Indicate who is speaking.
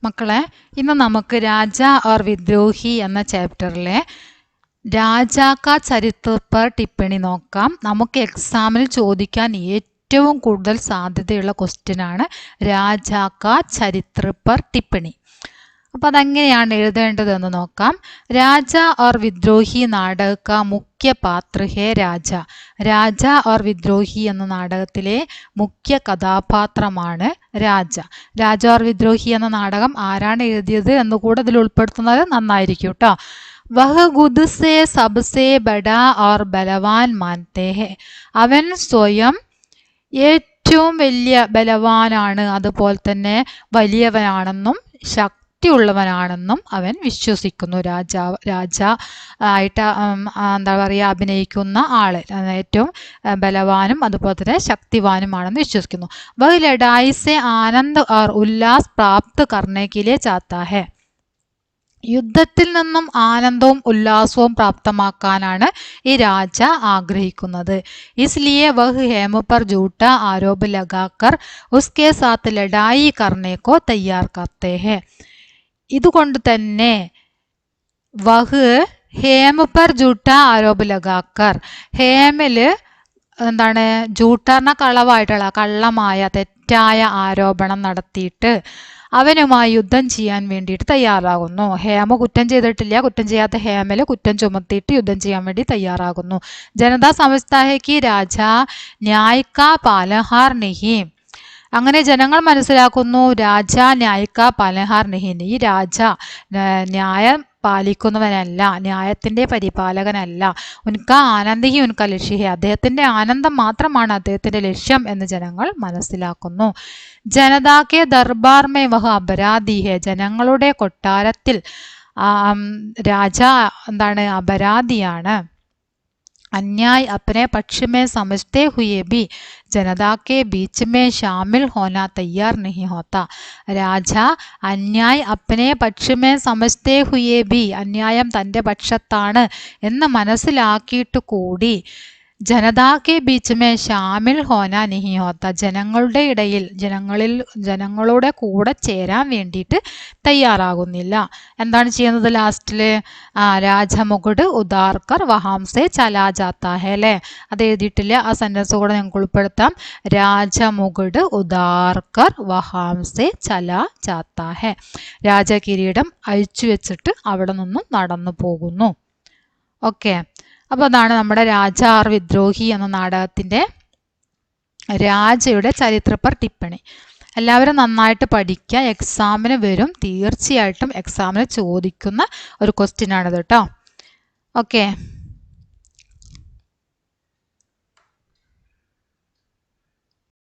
Speaker 1: മക്കളെ, ഇന്ന് നമുക്ക് രാജ ഓർ വിദ്രോഹി എന്ന ചാപ്റ്ററിലെ രാജാ കാ ചരിത്ര പർ ടിപ്പണി നോക്കാം. നമുക്ക് എക്സാമിൽ ചോദിക്കാൻ ഏറ്റവും കൂടുതൽ സാധ്യതയുള്ള ക്വസ്റ്റ്യൻ ആണ് രാജാ കാ ചരിത്ര പർ ടിപ്പണി. അപ്പോൾ അതെങ്ങനെയാണ് എഴുതേണ്ടതെന്ന് നോക്കാം. രാജ ഓർ വിദ്രോഹി നാടക കാ മുഖ്യ പാത്ര ഹേ രാജ. രാജ ഓർ വിദ്രോഹി എന്ന നാടകത്തിലെ മുഖ്യ കഥാപാത്രമാണ് രാജ. രാജ ഓർ വിദ്രോഹി എന്ന നാടകം ആരാണ് എഴുതിയത് എന്ന് കൂടെ ഇതിൽ ഉൾപ്പെടുത്തുന്നത് നന്നായിരിക്കും കേട്ടോ. വഹ് ഖുദ് സേ സബ്സേ ബഡാ ഓർ ബലവാൻ മാൻതേ ഹേ. അവൻ സ്വയം ഏറ്റവും വലിയ ബലവാനാണ്, അതുപോലെ തന്നെ വലിയവനാണെന്നും ശക്തിയുള്ളവനാണെന്നും അവൻ വിശ്വസിക്കുന്നു. രാജ ആയിട്ട് എന്താ പറയുക, അഭിനയിക്കുന്ന ആള് ഏറ്റവും ബലവാനും അതുപോലെ തന്നെ ശക്തിവാനുമാണെന്ന് വിശ്വസിക്കുന്നു. വഹ് ലഡായി സേ ആനന്ദ് ഓർ ഉല്ലാസ് പ്രാപ്ത് കർനെ കെ ലിയെ ചാഹത്താ ഹെ. യുദ്ധത്തിൽ നിന്നും ആനന്ദവും ഉല്ലാസവും പ്രാപ്തമാക്കാനാണ് ഈ രാജ ആഗ്രഹിക്കുന്നത്. ഇസ്ലിയെ വഹ് ഹേമ പർ ജൂട്ട ആരോപ് ലഗാക്കർ ഉസ്കെ സാത്ത് ലഡായി കർനെ കോ തയ്യാർ കർത്തെ ഹെ. ഇതുകൊണ്ട് തന്നെ വഹ് ഹേമ പർ ജൂട്ട ആരോപ് ലഗാക്കർ, ഹേമില് എന്താണ് ജൂട്ടറിന കളവായിട്ടുള്ള കള്ളമായ തെറ്റായ ആരോപണം നടത്തിയിട്ട് അവനുമായി യുദ്ധം ചെയ്യാൻ വേണ്ടിയിട്ട് തയ്യാറാകുന്നു. ഹേമ കുറ്റം ചെയ്തിട്ടില്ല, കുറ്റം ചെയ്യാത്ത ഹേമല് കുറ്റം ചുമത്തിയിട്ട് യുദ്ധം ചെയ്യാൻ വേണ്ടി തയ്യാറാകുന്നു. ജനതാ സമജ്താ ഹെ കി രാജ ന്യായ് കാ പാലൻഹാർ നഹീ. അങ്ങനെ ജനങ്ങൾ മനസ്സിലാക്കുന്നു രാജ ന്യായ് കാ പാലൻഹാർ നഹീ. ഈ രാജ ന്യായം പാലിക്കുന്നവനല്ല, ന്യായത്തിന്റെ പരിപാലകനല്ല. ഉൻക ആനന്ദ ഹി ഉൻക ലക്ഷ്യ ഹെ. അദ്ദേഹത്തിന്റെ ആനന്ദം മാത്രമാണ് അദ്ദേഹത്തിന്റെ ലക്ഷ്യം എന്ന് ജനങ്ങൾ മനസ്സിലാക്കുന്നു. ജനതാക്കെ ദർബാർ മേ വഹ് അപരാധി ഹെ. ജനങ്ങളുടെ കൊട്ടാരത്തിൽ രാജ എന്താണ് അപരാധിയാണ്. अन्याय अपने पक्ष में समझते हुए भी जनता के बीच में शामिल होना तैयार नहीं होता. രാജ അന്യായ് അപ്പനെ പക്ഷമേ സമജ്തേ ഹുയേ ബി, അന്യായം തൻ്റെ പക്ഷത്താണ് എന്ന് മനസ്സിലാക്കിയിട്ട് കൂടി ജനതാക്കെ ബീച്ച് ഷാമിൽ ഹോന നഹി ഹോത്ത, ജനങ്ങളുടെ ഇടയിൽ ജനങ്ങളുടെ കൂടെ ചേരാൻ വേണ്ടിയിട്ട് തയ്യാറാകുന്നില്ല. എന്താണ് ചെയ്യുന്നത് ലാസ്റ്റില്? രാജമുകുട് ഉദാർക്കർ വഹാംസെ ചലാ ജാത്താ ഹെ അല്ലേ? അത് എഴുതിയിട്ടില്ല, ആ സെന്റൻസ് കൂടെ ഞങ്ങൾക്ക് ഉൾപ്പെടുത്താം. രാജമുകുട് ഉദാർക്കർ വഹാംസെ ചലാ ജാത്താ ഹെ. രാജകിരീടം അഴിച്ചു വെച്ചിട്ട് അവിടെ നിന്നും നടന്നു പോകുന്നു. ഓക്കെ, അപ്പോൾ അതാണ് നമ്മുടെ രാജ ഓർ വിദ്രോഹി എന്ന നാടകത്തിൻ്റെ രാജയുടെ ചരിത്ര പർ ടിപ്പണി. എല്ലാവരും നന്നായിട്ട് പഠിക്കുക, എക്സാമിന് വരും, തീർച്ചയായിട്ടും എക്സാമിന് ചോദിക്കുന്ന ഒരു ക്വസ്റ്റ്യൻ ആണിത് കേട്ടോ. ഓക്കെ.